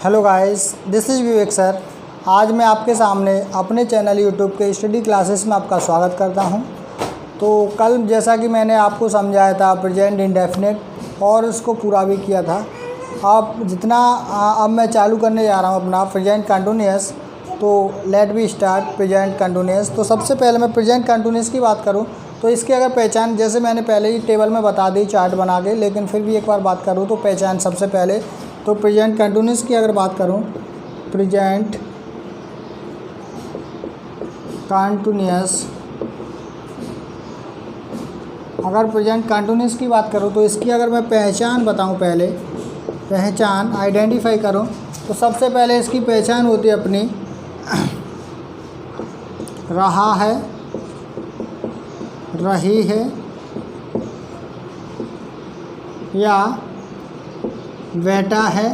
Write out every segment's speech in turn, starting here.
Hello guys, this is Vivek sir. आज मैं आपके सामने अपने चैनल यूट्यूब के स्टडी क्लासेस में आपका स्वागत करता हूं। तो कल जैसा कि मैंने आपको समझाया था प्रेजेंट इंडेफिनिट और उसको पूरा भी किया था। अब मैं चालू करने जा रहा हूं अपना प्रेजेंट कंटिन्यूअस। तो let be start present continuous. तो सबसे पहले मैं प्रेजेंट कंटिन्यूअस की बात करूं तो इसकी अगर पहचान, जैसे मैंने पहले ही टेबल में बता दी चार्ट बना के, लेकिन फिर भी एक बार बात करूँ तो पहचान सबसे पहले तो प्रेजेंट कंटिन्यूअस की अगर बात करूं, प्रेजेंट कंटिन्यूअस अगर प्रेजेंट कंटिन्यूअस की बात करूं तो इसकी अगर मैं पहचान बताऊं, पहले पहचान आइडेंटिफाई करूं तो सबसे पहले इसकी पहचान होती है अपनी रहा है, रही है या बैठा है।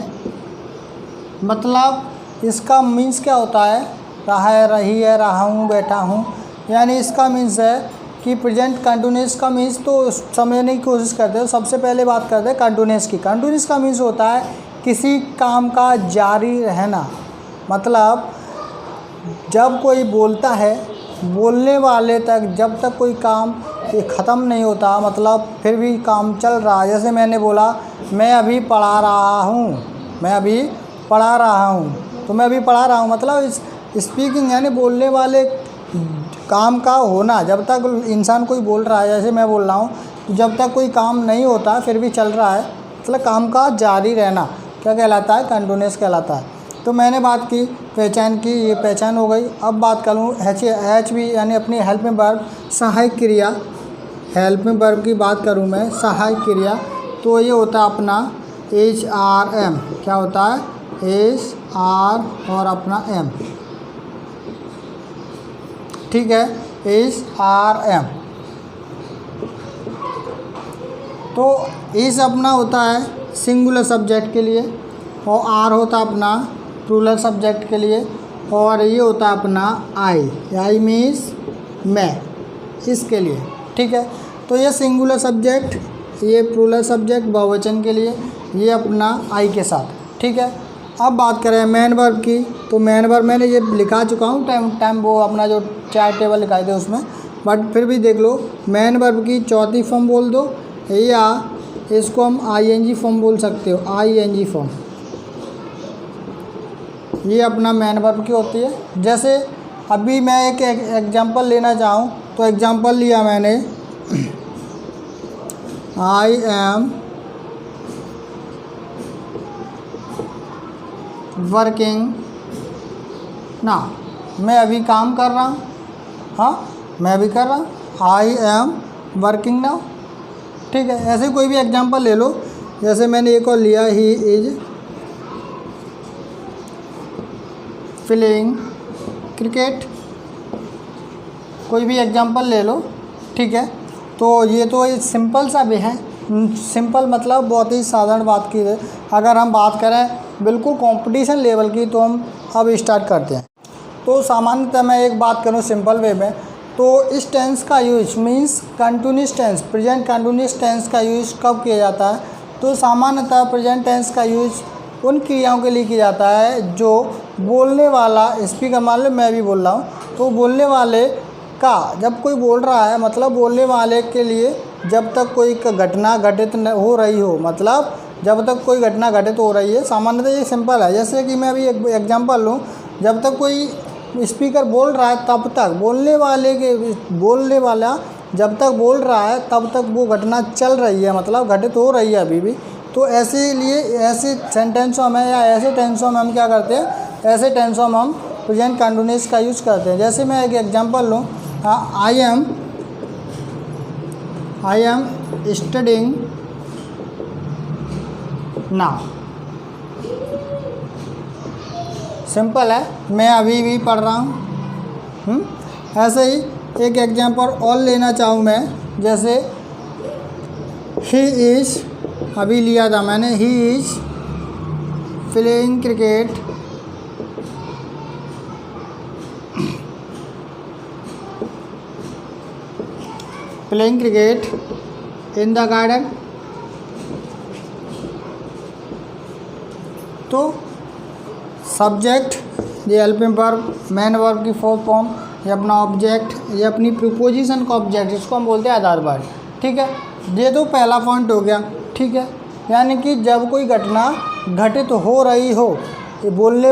मतलब इसका मीन्स क्या होता है, रहा है, रही है, रहा हूँ, बैठा हूँ। यानी इसका मीन्स है कि प्रेजेंट कंटिन्यूअस का मीन्स तो समझने की कोशिश करते हो। सबसे पहले बात करते हैं कंटिन्यूअस की। कंटिन्यूअस का मीन्स होता है किसी काम का जारी रहना। मतलब जब कोई बोलता है, बोलने वाले तक जब तक कोई काम ख़त्म नहीं होता, मतलब फिर भी काम चल रहा है। जैसे मैंने बोला मैं अभी पढ़ा रहा हूँ, मैं अभी पढ़ा रहा हूँ, तो मैं अभी पढ़ा रहा हूँ मतलब स्पीकिंग यानी बोलने वाले काम का होना। जब तक इंसान कोई बोल रहा है, जैसे मैं बोल रहा हूँ, तो जब तक कोई काम नहीं होता फिर भी चल रहा है, मतलब काम का जारी रहना क्या कहलाता है, कंटिन्यूअस कहलाता है। तो मैंने बात की पहचान की, ये पहचान हो गई। अब बात करूँ एच बी यानी अपनी हेल्प में वर्ब, सहायक क्रिया। हेल्प में वर्ब की बात करूँ मैं, सहायक क्रिया, तो ये होता है अपना एच आर एम। क्या होता है, एच आर और अपना एम, ठीक है, एच आर एम। तो एच अपना होता है सिंगुलर सब्जेक्ट के लिए और आर होता है अपना प्लूरल सब्जेक्ट के लिए, और ये होता है अपना आई मीन्स मैं, इसके लिए, ठीक है। तो ये सिंगुलर सब्जेक्ट, ये प्लूरल सब्जेक्ट बहुवचन के लिए, ये अपना आई के साथ, ठीक है। अब बात करें मेन वर्ब की, तो मेन वर्ब मैंने ये लिखा चुका हूँ टाइम वो अपना जो चार्ट टेबल लिखाए थे उसमें, बट फिर भी देख लो। मेन वर्ब की चौथी फॉर्म बोल दो, या इसको हम आईएनजी फॉर्म बोल सकते हो, आईएनजी फॉर्म, ये अपना मेन वर्ब की होती है। जैसे अभी मैं एक एग्जांपल लेना चाहूँ तो एग्जांपल लिया मैंने, आई एम वर्किंग ना, मैं अभी काम कर रहा हूँ, हाँ मैं अभी कर रहा हूँ, आई एम वर्किंग नाउ, ठीक है। ऐसे कोई भी एग्जांपल ले लो। जैसे मैंने एक और लिया, ही इज प्लेइंग क्रिकेट, कोई भी एग्जांपल ले लो, ठीक है। तो ये तो सिंपल सा भी है, सिंपल मतलब बहुत ही साधारण बात की है। अगर हम बात करें बिल्कुल कंपटीशन लेवल की तो हम अब स्टार्ट करते हैं। तो सामान्यतः मैं एक बात करूँ सिंपल वे में, तो इस टेंस का use means continuous tense, present continuous tense का यूज कब किया जाता है, तो सामान्यतः प्रेजेंट टेंस का यूज उन क्रियाओं के लिए किया जाता है जो बोलने वाला, स्पीकर, मान लो मैं भी बोल रहा हूँ, तो बोलने वाले का, जब कोई बोल रहा है मतलब बोलने वाले के लिए जब तक कोई घटना घटित हो रही हो, मतलब जब तक कोई घटना घटित हो रही है। सामान्यतः ये सिंपल है। जैसे कि मैं अभी एक एग्जांपल लूँ, जब तक कोई स्पीकर बोल रहा है तब तक बोलने वाला जब तक बोल रहा है तब तक वो घटना चल रही है, मतलब घटित हो रही है अभी भी। तो ऐसे लिए ऐसे सेंटेंसों में या ऐसे टेंसों में हम क्या करते हैं, ऐसे टेंसों में हम प्रेजेंट कंटिन्यूअस का यूज़ करते हैं। जैसे मैं एक एग्जांपल लूँ, I am studying now, simple है, मैं अभी भी पढ़ रहा हूँ। ऐसे ही एक एग्जांपल और लेना चाहूँ मैं, जैसे ही इज़, अभी लिया था मैंने, he is playing cricket in the garden. तो सब्जेक्ट, ये हेल्पिंग वर्ब, मेन वर्ब की फोर्थ फॉर्म, ये अपना ऑब्जेक्ट, ये अपनी प्रीपोजिशन का ऑब्जेक्ट, इसको हम बोलते हैं आधार वर्ड। ठीक है, ये तो पहला पॉइंट हो गया। ठीक है, यानी कि जब कोई घटना घटित हो रही हो, ये बोलने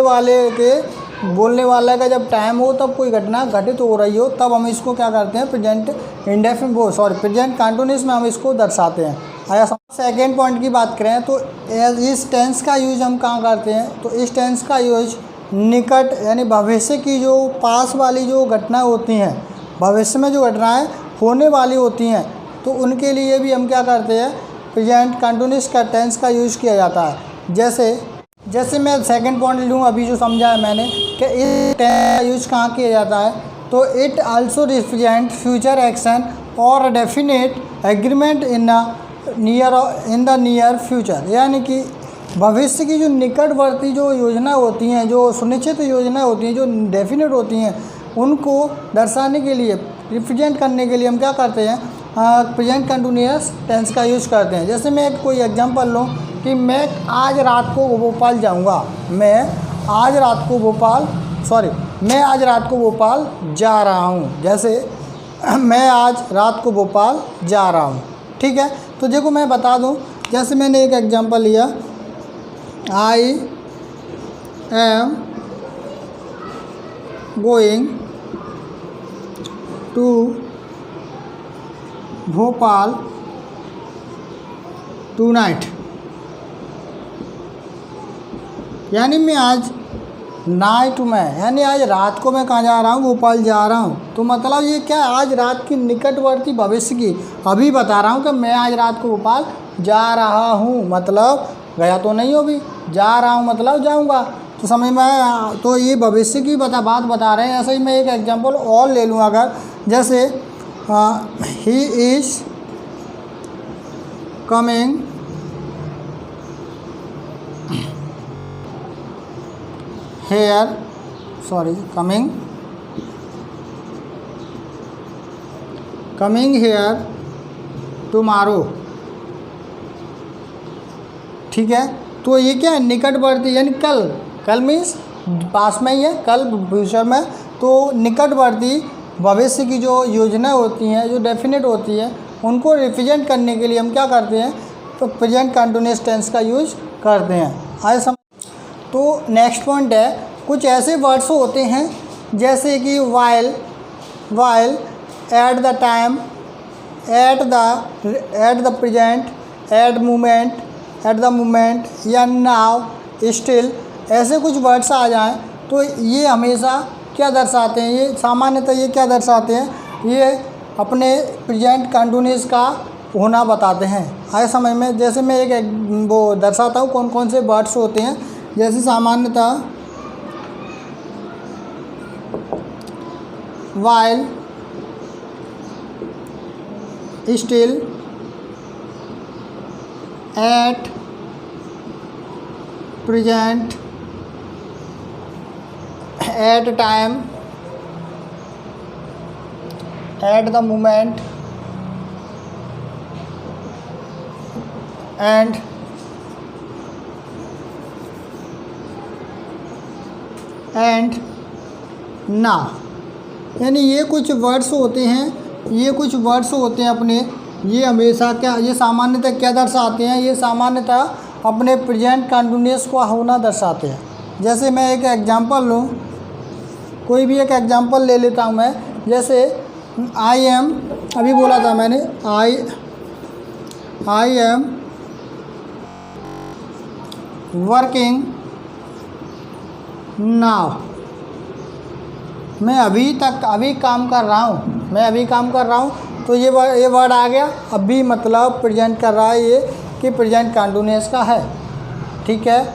वाले का जब टाइम हो तब कोई घटना घटित हो रही हो, तब हम इसको क्या करते हैं, प्रेजेंट प्रेजेंट कंटिन्यूअस में हम इसको दर्शाते हैं। आया सेकेंड पॉइंट की बात करें तो इस टेंस का यूज हम कहाँ करते हैं, तो इस टेंस का यूज निकट यानी भविष्य की जो पास वाली जो घटनाएं होती हैं, भविष्य में जो घटनाएं होने वाली होती हैं, तो उनके लिए भी हम क्या करते हैं, प्रेजेंट कंटिन्यूअस का टेंस का यूज़ किया जाता है। जैसे मैं सेकंड पॉइंट लूँ, अभी जो समझा है मैंने कि इस टेंस का यूज़ कहाँ किया जाता है, तो it also represent future action और definite agreement in the near future, यानी कि भविष्य की जो निकटवर्ती जो योजना होती हैं, जो सुनिश्चित योजना होती हैं, जो डेफिनेट होती हैं, उनको दर्शाने के लिए, रिप्रेजेंट करने के लिए हम क्या करते हैं, प्रेजेंट कंटिन्यूअस टेंस का यूज़ करते हैं। जैसे मैं कोई एग्जांपल लूँ कि मैं आज रात को भोपाल जाऊँगा, मैं आज रात को भोपाल जा रहा हूँ, जैसे मैं आज रात को भोपाल जा रहा हूँ। ठीक है, तो देखो मैं बता दूँ, जैसे मैंने एक एग्जांपल लिया, I am going to Bhopal tonight, यानी मैं आज नाइट में, यानी आज रात को मैं कहाँ जा रहा हूँ, भोपाल जा रहा हूँ। तो मतलब ये क्या, आज रात की निकटवर्ती भविष्य की अभी बता रहा हूँ कि मैं आज रात को भोपाल जा रहा हूँ, मतलब गया तो नहीं हो, भी जा रहा हूँ मतलब जाऊँगा। तो समझ में, तो ये भविष्य की बात बता रहे हैं। ऐसे ही मैं एक एग्जांपल और ले लूँ, अगर जैसे he is coming here, coming here tomorrow. ठीक है, तो ये क्या है, निकटवर्ती, यानी कल मीन्स पास में ही है, कल फ्यूचर में, तो निकटवर्ती भविष्य की जो योजना होती हैं, जो डेफिनेट होती है, उनको रिप्रेजेंट करने के लिए हम क्या करते हैं, तो प्रेजेंट कंटिन्यूअस टेंस का यूज करते हैं। आए समझ। तो नेक्स्ट पॉइंट है, कुछ ऐसे वर्ड्स होते हैं जैसे कि while, at the time, at the present, eight the moment या नाउ, स्टिल, ऐसे कुछ वर्ड्स आ जाएं तो ये हमेशा क्या दर्शाते हैं, ये सामान्यतः ये क्या दर्शाते हैं, ये अपने प्रेजेंट कंटिन्यूअस का होना बताते हैं। आए समझ में। जैसे मैं एक वो दर्शाता हूँ कौन कौन से वर्ड्स होते हैं। जैसे सामान्यतः while, still, at, present, at time, at the moment and now, यानी ये कुछ वर्ड्स होते हैं, अपने ये हमेशा क्या, ये सामान्यतः क्या दर्शाते हैं, ये सामान्यतः अपने प्रेजेंट कंटिन्यूअस को होना दर्शाते हैं। जैसे मैं एक एग्जांपल लूँ, कोई भी एक एग्जांपल ले लेता हूँ मैं। जैसे आई एम, अभी बोला था मैंने, आई एम वर्किंग नाउ, मैं अभी काम कर रहा हूँ, तो ये वर्ड आ गया। अभी मतलब प्रेजेंट कर रहा है, ये कि प्रेजेंट कंटिन्यूअस का है। ठीक है,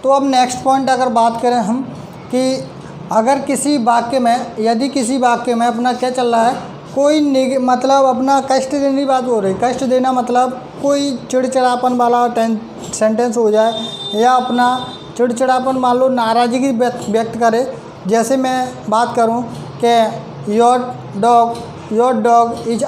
तो अब नेक्स्ट पॉइंट अगर बात करें हम कि अगर किसी वाक्य में, यदि किसी वाक्य में अपना क्या चल रहा है, कोई मतलब अपना कष्ट देने की बात हो रही, कष्ट देना मतलब कोई चिड़चिड़ापन वाला सेंटेंस हो जाए, या अपना चिड़चिड़ापन मान लो नाराज़गी व्यक्त करे। जैसे मैं बात करूं कि your dog is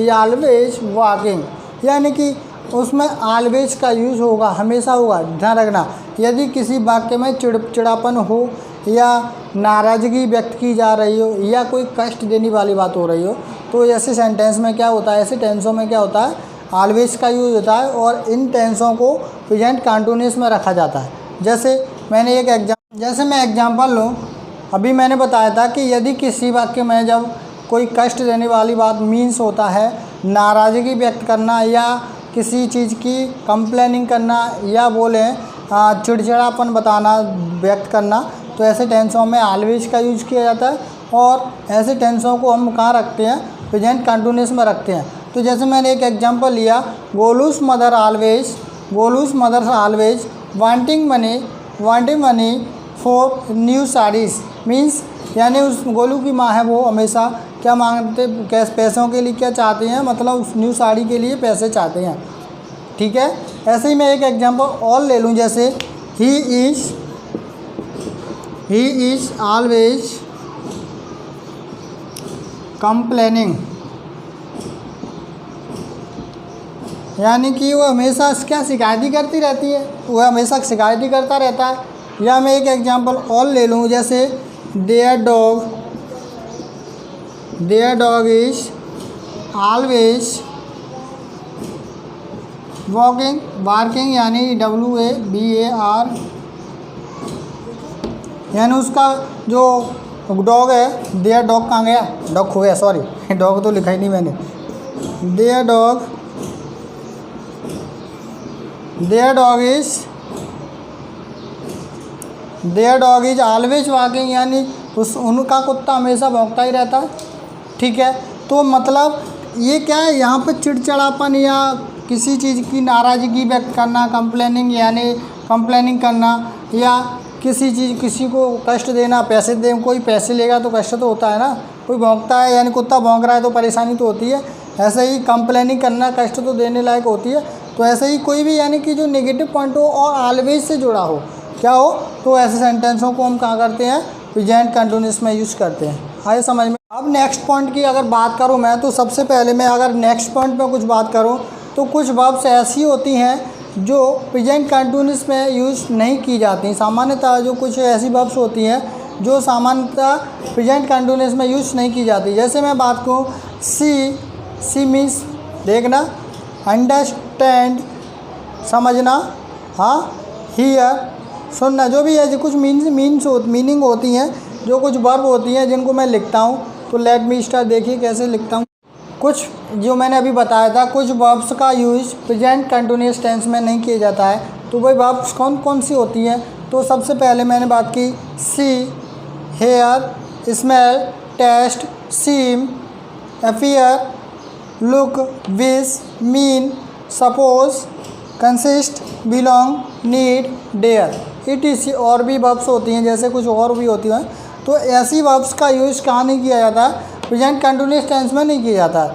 always walking, यानी कि उसमें ऑलवेज का यूज़ होगा, हमेशा होगा, ध्यान रखना। यदि किसी वाक्य में चिड़चिड़ापन हो या नाराज़गी व्यक्त की जा रही हो या कोई कष्ट देने वाली बात हो रही हो तो ऐसे सेंटेंस में क्या होता है, ऐसे टेंसों में क्या होता है, ऑलवेज का यूज़ होता है और इन टेंसों को प्रेजेंट कंटिन्यूअस में रखा जाता है। जैसे मैं एग्जांपल लूँ, अभी मैंने बताया था कि यदि किसी वाक्य में जब कोई कष्ट देने वाली बात मीन्स होता है नाराज़गी व्यक्त करना या किसी चीज़ की कंप्लेनिंग करना या बोलें चिड़चिड़ापन बताना, व्यक्त करना, तो ऐसे टेंसों में ऑलवेज का यूज किया जाता है और ऐसे टेंसों को हम कहाँ रखते हैं, प्रेजेंट कंटिन्यूअस में रखते हैं। तो जैसे मैंने एक एग्जांपल लिया, Golu's mother always wanting money for new saris, means यानी उस गोलू की माँ है वो हमेशा क्या मांगते, कैसे पैसों के लिए क्या चाहते हैं, मतलब उस न्यू साड़ी के लिए पैसे चाहते हैं। ठीक है, ऐसे ही मैं एक एग्जांपल और ले लूँ, जैसे ही इज़ ऑलवेज कंप्लेनिंग, यानी कि वो हमेशा क्या शिकायत ही करती रहती है, वह हमेशा शिकायत ही करता रहता है। या मैं एक एग्जांपल और ले लूँ, जैसे there dog is always barking, यानी WABAR, यानी उसका जो डॉग है, देयर डॉग कहाँ गया, डॉग खो गया, सॉरी डॉग तो लिखा ही नहीं मैंने। There dog is always walking, यानी उनका कुत्ता हमेशा भौंकता ही रहता है। ठीक है, तो मतलब ये क्या है, यहाँ पर चिड़चिड़ापन या किसी चीज़ की नाराज़गी व्यक्त करना, कंप्लेनिंग करना या किसी को कष्ट देना, पैसे दे, कोई पैसे लेगा तो कष्ट तो होता है ना, कोई भौंकता है यानी कुत्ता भौंक रहा है तो परेशानी तो होती है। ऐसे ही कंप्लेनिंग करना कष्ट तो देने लायक होती है। तो ऐसे ही कोई भी यानी कि जो नेगेटिव पॉइंट हो और ऑलवेज से जुड़ा हो, क्या हो, तो ऐसे सेंटेंसों को हम कहाँ करते हैं, प्रेजेंट कंटिन्यूअस में यूज़ करते हैं। आए समझ में। अब नेक्स्ट पॉइंट की अगर बात करूँ मैं, तो सबसे पहले मैं अगर नेक्स्ट पॉइंट में कुछ बात करूँ तो कुछ वर्ब्स ऐसी होती हैं जो प्रेजेंट कंटिन्यूअस में यूज़ नहीं की जाती। सामान्यतः जो कुछ ऐसी वर्ब्स होती हैं जो सामान्यतः प्रेजेंट कंटिन्यूअस में यूज़ नहीं की जाती। जैसे मैं बात करूँ, सी मीन्स देखना, अंडरस्टैंड समझना, हाँ, हियर सुनना, जो भी है जो कुछ मीनिंग होती हैं, जो कुछ वर्ब होती हैं जिनको मैं लिखता हूँ। तो लेट मी स्टार्ट, देखिए कैसे लिखता हूँ। कुछ जो मैंने अभी बताया था, कुछ वर्ब्स का यूज़ प्रेजेंट कंटिन्यूअस टेंस में नहीं किया जाता है। तो वही वर्ब्स कौन कौन सी होती हैं, तो सबसे पहले मैंने बात की see, hear, smell, taste, seem, appear, look, wish, mean, suppose, consist, belong, need, dare, ETC और भी वर्ब्स होती हैं, जैसे कुछ और भी होती हैं। तो ऐसी वर्ब्स का यूज़ कहाँ नहीं किया जाता, प्रेजेंट कंटिन्यूअस टेंस में नहीं किया जाता।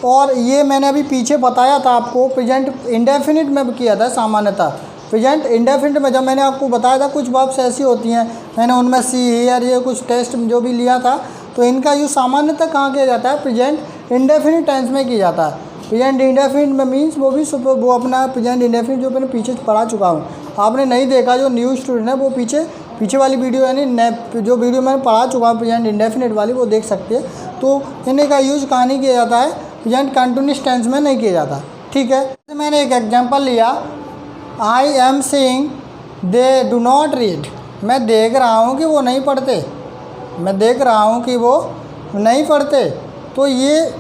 और ये मैंने अभी पीछे बताया था आपको, प्रेजेंट इंडेफिनिट में किया था सामान्यतः। प्रेजेंट इंडेफिनिट में जब मैंने आपको बताया था कुछ वर्ब्स ऐसी होती हैं, मैंने उनमें सी, हियर, ये कुछ टेस्ट जो भी लिया था, तो इनका यूज़ सामान्यतः कहाँ किया जाता है, प्रेजेंट इंडेफिनिट टेंस में किया जाता है। प्रेजेंट इंडेफिनिट में मीन्स वो अपना प्रेजेंट इंडेफिनिट जो मैंने पीछे पढ़ा चुका हूँ। आपने नहीं देखा, जो न्यू स्टूडेंट है वो पीछे वाली वीडियो यानी जो वीडियो मैंने पढ़ा चुका हूँ प्रेजेंट इंडेफिनिट वाली, वो देख सकते हैं। तो इन्हीं का यूज़ कहाँ नहीं किया जाता है, प्रेजेंट कंटिन्यूअस टेंस में नहीं किया जाता। ठीक है, तो मैंने एक एग्जांपल लिया, I am seeing they do not read, मैं देख रहा हूँ कि वो नहीं पढ़ते, तो ये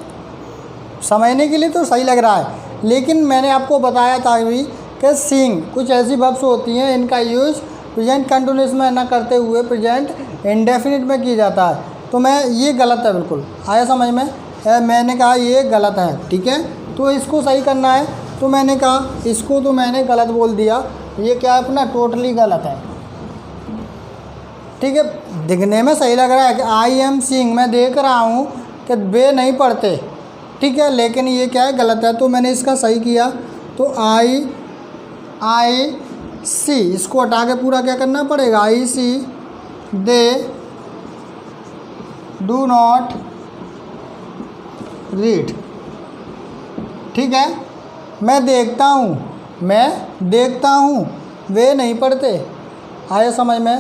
समझने के लिए तो सही लग रहा है, लेकिन मैंने आपको बताया था अभी कि सीइंग कुछ ऐसी वर्ब्स होती हैं इनका यूज़ प्रेजेंट कंटिन्यूअस में ना करते हुए प्रेजेंट इंडेफिनिट में किया जाता है। तो ये गलत है, बिल्कुल आया समझ में। मैंने कहा ये गलत है, ठीक है, तो इसको सही करना है। तो मैंने कहा इसको तो मैंने गलत बोल दिया, ये क्या है अपना टोटली गलत है। ठीक है, दिखने में सही लग रहा है कि आई एम सीइंग, मैं देख रहा हूँ कि वे नहीं पढ़ते, ठीक है, लेकिन ये क्या है, गलत है। तो मैंने इसका सही किया, तो आई सी, इसको हटा के पूरा क्या करना पड़ेगा, आई सी दे डू नॉट रीड। ठीक है, मैं देखता हूँ, मैं देखता हूँ, वे नहीं पढ़ते। आया समझ में?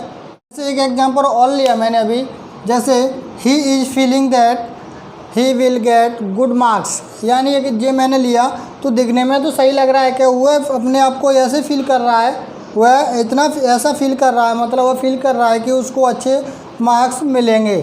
जैसे एक एग्जांपल और लिया मैंने अभी, जैसे he is feeling that he will get good marks, यानी ये मैंने लिया तो दिखने में तो सही लग रहा है कि वह अपने आप को ऐसे फील कर रहा है, वह इतना ऐसा फील कर रहा है, मतलब वह फील कर रहा है कि उसको अच्छे मार्क्स मिलेंगे।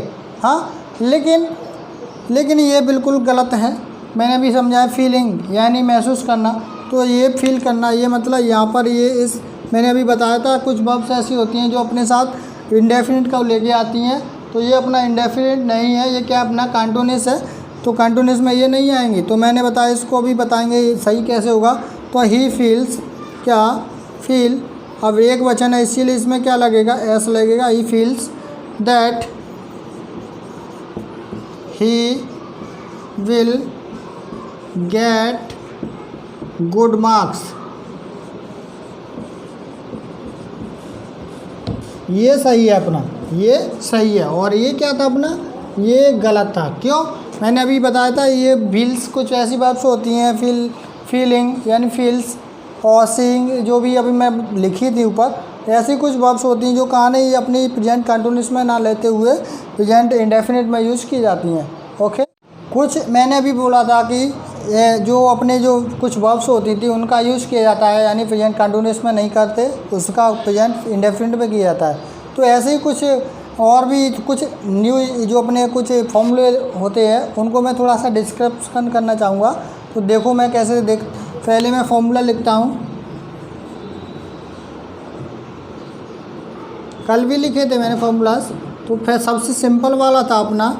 हाँ, लेकिन ये बिल्कुल गलत है। मैंने भी समझाया फीलिंग यानी महसूस करना, तो ये फील करना, ये मतलब यहाँ पर ये इस मैंने अभी बताया था कुछ वर्ब्स ऐसी होती हैं जो अपने साथ इंडेफिनिट का लेके आती हैं, तो ये अपना इंडेफिनिट नहीं है, ये क्या अपना कंटीन्यूअस है, तो कंटीन्यूअस में ये नहीं आएंगी। तो मैंने बताया, इसको भी बताएंगे सही कैसे होगा। तो ही फील्स, क्या फील, अब एक वचन है इसीलिए इसमें क्या लगेगा, एस लगेगा। He feels that he will get good marks, ये सही है अपना, ये सही है। और ये क्या था अपना, ये गलत था। क्यों? मैंने अभी बताया था ये फील्स कुछ ऐसी बात होती हैं, फीलिंग यानी फील्स और सीइंग, जो भी अभी मैं लिखी थी ऊपर, ऐसी कुछ वर्ब्स होती हैं जो कहाँ नहीं अपनी प्रेजेंट कंटीन्यूअस में ना लेते हुए प्रेजेंट इंडेफिनिट में यूज़ की जाती हैं। ओके, कुछ मैंने अभी बोला था कि जो अपने जो कुछ वर्ब्स होती थी उनका यूज़ किया जाता है, यानी प्रेजेंट कंटीन्यूअस में नहीं करते, उसका प्रेजेंट इंडेफिनिट में किया जाता है। तो ऐसे ही कुछ और भी कुछ न्यू जो अपने कुछ फॉर्मूले होते हैं उनको मैं थोड़ा सा डिस्क्रिप्शन करना चाहूँगा। तो देखो मैं कैसे पहले मैं फॉर्मूला लिखता हूँ, कल भी लिखे थे मैंने फॉर्मूलाज। तो फिर सबसे सिंपल वाला था अपना,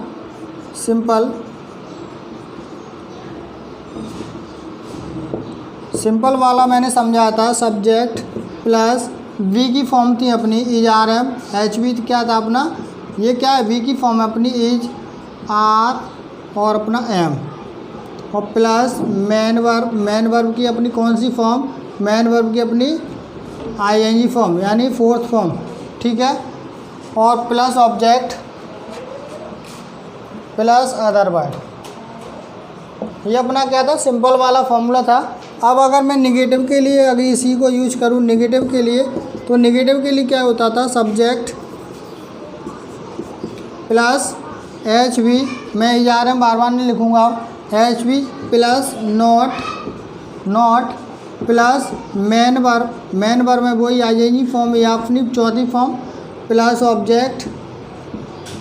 सिंपल वाला मैंने समझाया था, सब्जेक्ट प्लस वी की फॉर्म थी अपनी is are am, H V क्या था अपना, ये क्या है, वी की फॉर्म है अपनी इज आर और अपना एम, और प्लस मेन वर्ब की अपनी कौन सी फॉर्म, मेन वर्ब की अपनी आईएनजी फॉर्म यानी फोर्थ फॉर्म, ठीक है, और plus object plus other word. ये अपना क्या था, सिंपल वाला फॉर्मूला था। अब अगर मैं निगेटिव के लिए अगर इसी को यूज करूँ निगेटिव के लिए, तो निगेटिव के लिए क्या होता था, सब्जेक्ट प्लस एच वी, मैं इजार में बार बार नहीं लिखूँगा, H we plus not plus main verb में वही आ जाएगी फॉर्म या अपनी चौथी form, plus object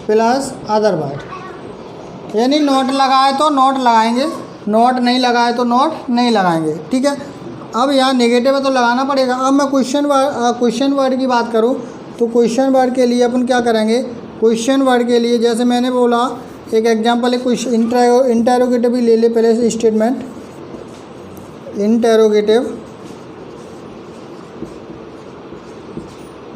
plus other word. यानी नोट लगाए तो नोट लगाएंगे, नोट नहीं लगाए तो नोट नहीं लगाएंगे, ठीक है। अब यहाँ नेगेटिव है तो लगाना पड़ेगा। अब मैं क्वेश्चन वर्ड की बात करूँ तो क्वेश्चन वर्ड के लिए अपन क्या करेंगे, क्वेश्चन वर्ड के लिए जैसे मैंने बोला एक एग्जांपल है, क्वेश्चन इंटेरोगेटिव ही ले ले पहले से स्टेटमेंट,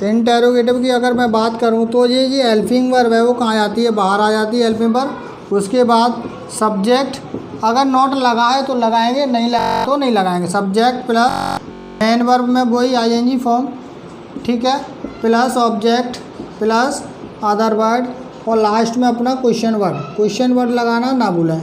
इंटेरोगेटिव की अगर मैं बात करूं तो ये हेल्पिंग वर्ब है वो कहाँ आती है, बाहर आ जाती है हेल्पिंग वर्ब। उसके बाद सब्जेक्ट अगर नॉट लगा है तो लगाएंगे, नहीं लगा तो नहीं लगाएंगे। सब्जेक्ट प्लस मेन वर्ब में वही आईएनजी फॉर्म, ठीक है, plus object plus other word, और लास्ट में अपना क्वेश्चन वर्ड लगाना ना भूलें।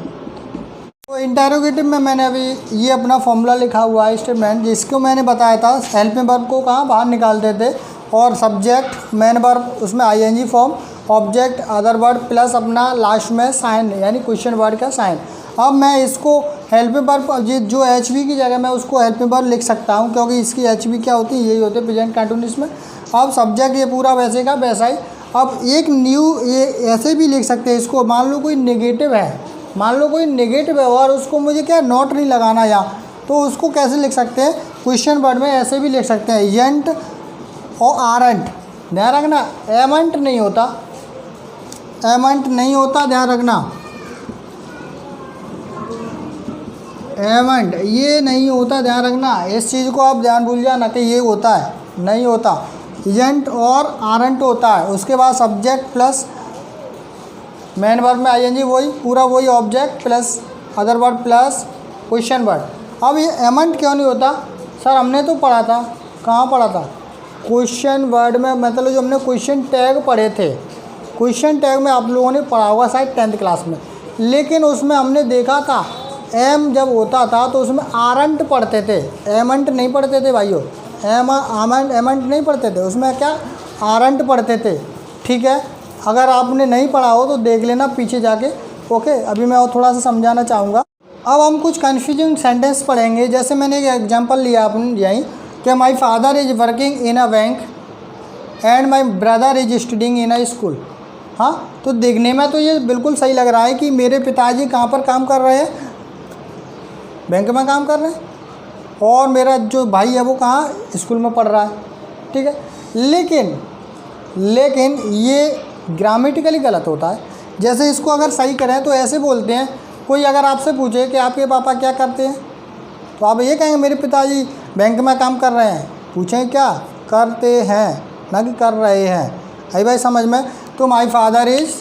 तो इंटेरोगेटिव में मैंने अभी ये अपना फॉर्मूला लिखा हुआ है स्टेटमेंट, जिसको मैंने बताया था हेल्पिंग वर्ब को कहाँ बाहर निकालते थे, और सब्जेक्ट मेन वर्ब उसमें ING form, object other word plus अपना लास्ट में साइन यानी क्वेश्चन वर्ड का साइन। अब मैं इसको हेल्पिंग वर्ब जो एच वी की जगह मैं उसको हेल्पिंग वर्ब लिख सकता हूँ, क्योंकि इसकी एच वी क्या होती है, यही होती है प्रेजेंट कंटीन्यूअस में। अब सब्जेक्ट ये पूरा वैसे का वैसा ही। अब एक न्यू ये ऐसे भी लिख सकते हैं इसको, मान लो कोई नेगेटिव है और उसको मुझे क्या नोट नहीं लगाना यहाँ, तो उसको कैसे लिख सकते हैं, क्वेश्चन वर्ड में ऐसे भी लिख सकते हैं, एंट और आरंट। ध्यान रखना एमेंट नहीं होता, ध्यान रखना एमेंट ये नहीं होता, ध्यान रखना इस चीज़ को आप ध्यान भूल जाना कि ये होता है, नहीं होता, एंट और आरंट होता है। उसके बाद सब्जेक्ट प्लस मेन वर्ब में आईएनजी वही पूरा वही, object plus other word plus question word. अब ये एमेंट क्यों नहीं होता सर, हमने तो पढ़ा था, कहाँ पढ़ा था, क्वेश्चन वर्ड में, मतलब जो हमने क्वेश्चन टैग पढ़े थे, क्वेश्चन टैग में आप लोगों ने पढ़ा होगा शायद 10th क्लास में, लेकिन उसमें हमने देखा था एम जब होता था तो उसमें आरंट पढ़ते थे, एमंट नहीं पढ़ते थे भाइयों, एमंट नहीं पढ़ते थे, उसमें क्या आरंट पढ़ते थे। ठीक है, अगर आपने नहीं पढ़ा हो तो देख लेना पीछे जाके। ओके, अभी मैं और थोड़ा सा समझाना चाहूँगा। अब हम कुछ कन्फ्यूजिंग सेंटेंस पढ़ेंगे। जैसे मैंने एक एग्जांपल लिया अपन यहीं कि my father is working in a bank and my brother is studying in a school. हाँ, तो देखने में तो ये बिल्कुल सही लग रहा है कि मेरे पिताजी कहाँ पर काम कर रहे हैं, बैंक में काम कर रहे हैं, और मेरा जो भाई है वो कहाँ, स्कूल में पढ़ रहा है। ठीक है, लेकिन ये ग्रामेटिकली गलत होता है। जैसे इसको अगर सही करें तो ऐसे बोलते हैं, कोई अगर आपसे पूछे कि आपके पापा क्या करते हैं, तो आप ये कहेंगे मेरे पिताजी बैंक में काम कर रहे हैं। पूछें क्या करते हैं, ना कि कर रहे हैं। आई भाई समझ में? तो माय फादर इज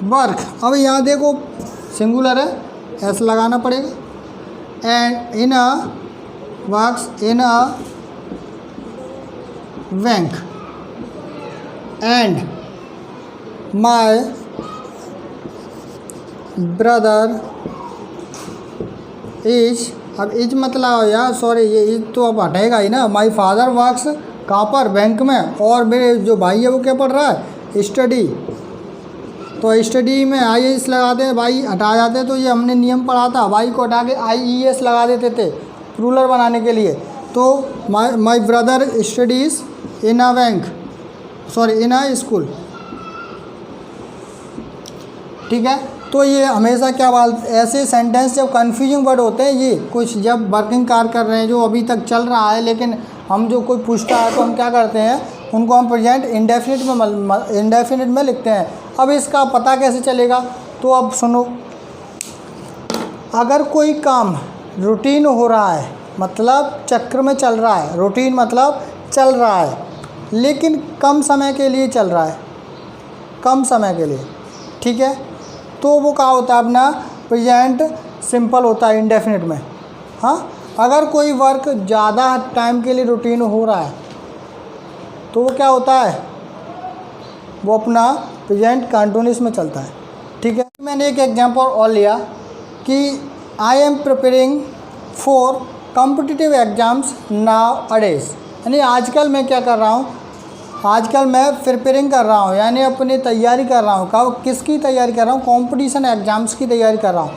वर्क। अब यहाँ देखो सिंगुलर है, ऐसा लगाना पड़ेगा। And in a works in a bank and my brother is, अब इज मतलब यार सॉरी, ये इज तो अब हटेगा ही ना। माय फादर वर्क्स कहाँ पर, बैंक में, और मेरे जो भाई है वो क्या पढ़ रहा है, स्टडी। तो स्टडी में आई एस लगाते हैं, भाई हटा जाते हैं। तो ये हमने नियम पढ़ा था, भाई को हटा के IES लगा देते थे प्लूरल बनाने के लिए। तो my brother studies in a bank, sorry in a school. ठीक है, तो ये हमेशा क्या बात, ऐसे सेंटेंस जब कन्फ्यूजिंग वर्ड होते हैं, ये कुछ जब वर्किंग कार कर रहे हैं जो अभी तक चल रहा है, लेकिन हम जो कोई पूछता है तो हम क्या करते हैं, उनको हम प्रेजेंट इंडेफिनिट में लिखते हैं। अब इसका पता कैसे चलेगा, तो अब सुनो, अगर कोई काम रूटीन हो रहा है, मतलब चक्र में चल रहा है, रूटीन मतलब चल रहा है, लेकिन कम समय के लिए चल रहा है, कम समय के लिए, ठीक है, तो वो क्या होता है, अपना प्रेजेंट सिंपल होता है इंडेफिनिट में। हाँ, अगर कोई वर्क ज़्यादा टाइम के लिए रूटीन हो रहा है तो वो क्या होता है, वो अपना प्रेजेंट कंटिन्यूअस में चलता है। ठीक है, मैंने एक एग्जांपल और लिया कि I am preparing for competitive exams now अडेज, यानी आजकल मैं क्या कर रहा हूँ, आजकल मैं प्रिपेयरिंग कर रहा हूँ, यानी अपनी तैयारी कर रहा हूँ। कब, किसकी तैयारी कर रहा हूँ, कंपटीशन एग्ज़ाम्स की तैयारी कर रहा हूँ।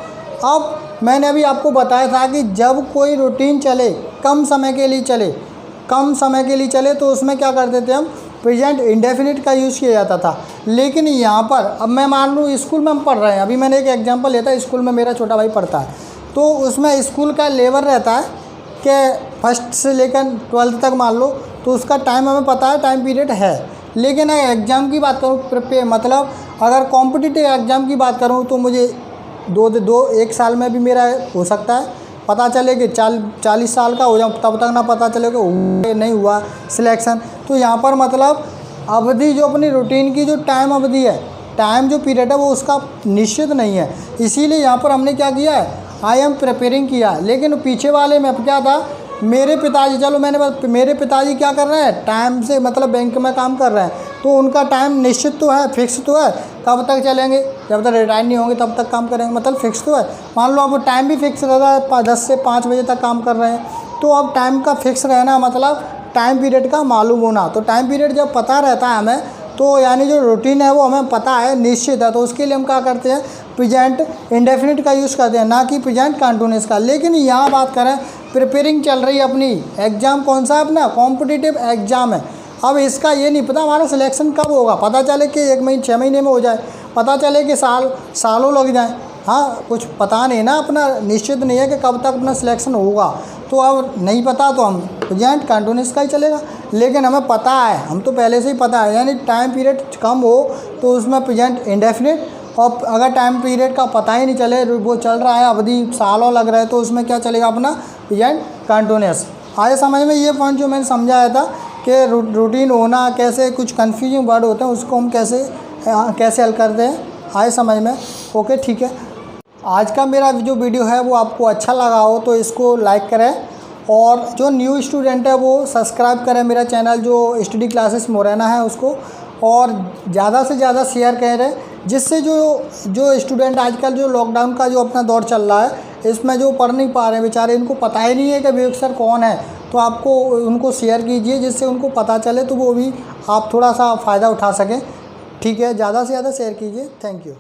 अब मैंने अभी आपको बताया था कि जब कोई रूटीन चले, कम समय के लिए चले, कम समय के लिए चले, तो उसमें क्या करते थे हम, प्रेजेंट इंडेफिनिट का यूज़ किया जाता था। लेकिन यहाँ पर अब मैं मान लूँ स्कूल में हम पढ़ रहे हैं, अभी मैंने एक एग्जांपल लिया था, स्कूल में मेरा छोटा भाई पढ़ता है, तो उसमें स्कूल का लेवल रहता है कि फर्स्ट से लेकर 12th तक मान लो, तो उसका टाइम हमें पता है, टाइम पीरियड है। लेकिन अगर एग्ज़ाम की बात करूँ, मतलब अगर कॉम्पिटिटिव एग्ज़ाम की बात करूँ, तो मुझे एक साल में भी मेरा हो सकता है, पता चले कि 40 साल का हो जाऊँ, तब तक ना पता चले कि नहीं हुआ सिलेक्शन। तो यहाँ पर मतलब अवधि जो अपनी रूटीन की जो टाइम अवधि है, टाइम जो पीरियड है, वो उसका निश्चित नहीं है। इसीलिए यहाँ पर हमने क्या किया है, आई एम प्रिपेयरिंग किया। लेकिन पीछे वाले में क्या था, मेरे पिताजी, चलो मैंने मेरे पिताजी क्या कर रहे हैं, टाइम से मतलब बैंक में काम कर रहे हैं, तो उनका टाइम निश्चित तो है, फिक्स तो है, कब तक चलेंगे, जब तक रिटायर नहीं होंगे तब तक काम करेंगे, मतलब फिक्स तो है। मान लो अब टाइम भी फिक्स रहता है, 10 से 5 बजे तक काम कर रहे हैं, तो अब टाइम का फिक्स रहना मतलब टाइम पीरियड का मालूम होना। तो टाइम पीरियड जब पता रहता है हमें, तो यानी जो रूटीन है वो हमें पता है, निश्चित है, तो उसके लिए हम क्या करते हैं, प्रेजेंट इंडेफिनिट का यूज़ करते हैं, ना कि प्रेजेंट कंटिन्यूअस का। लेकिन यहाँ बात करें, प्रिपेयरिंग चल रही है अपनी, एग्ज़ाम कौन सा है अपना, कॉम्पिटिटिव एग्ज़ाम है। अब इसका ये नहीं पता हमारा सिलेक्शन कब होगा, पता चले कि 1 महीने 6 महीने में हो जाए, पता चले कि सालों लग जाए। हाँ, कुछ पता नहीं ना, अपना निश्चित नहीं है कि कब तक अपना सिलेक्शन होगा। तो अब नहीं पता तो हम प्रेजेंट कंटिन्यूअस का ही चलेगा। लेकिन हमें पता है, हम तो पहले से ही पता है, यानी टाइम पीरियड कम हो तो उसमें प्रेजेंट इंडेफिनिट, और अगर टाइम पीरियड का पता ही नहीं चले, वो चल रहा है, अवधि सालों लग रहा है, तो उसमें क्या चलेगा, अपना प्रेजेंट कंटिन्यूअस। आए समझ में ये पॉइंट जो मैंने समझाया था कि रूटीन होना, कैसे कुछ कन्फ्यूजिंग वर्ड होते हैं उसको हम कैसे हल करते हैं, आए समझ में। ओके, ठीक है। आज का मेरा जो वीडियो है वो आपको अच्छा लगा हो तो इसको लाइक करें और जो न्यू स्टूडेंट है वो सब्सक्राइब करें मेरा चैनल जो स्टडी क्लासेस मोरेना है उसको, और ज़्यादा से ज़्यादा शेयर करें, जिससे जो स्टूडेंट आजकल जो लॉकडाउन का जो अपना दौर चल रहा है इसमें जो पढ़ नहीं पा रहे हैं बेचारे, इनको पता ही नहीं है कि विवेक सर कौन है, तो आपको उनको शेयर कीजिए जिससे उनको पता चले, तो वो भी आप थोड़ा सा फ़ायदा उठा सकें। ठीक है, ज़्यादा से ज़्यादा शेयर कीजिए। Thank you.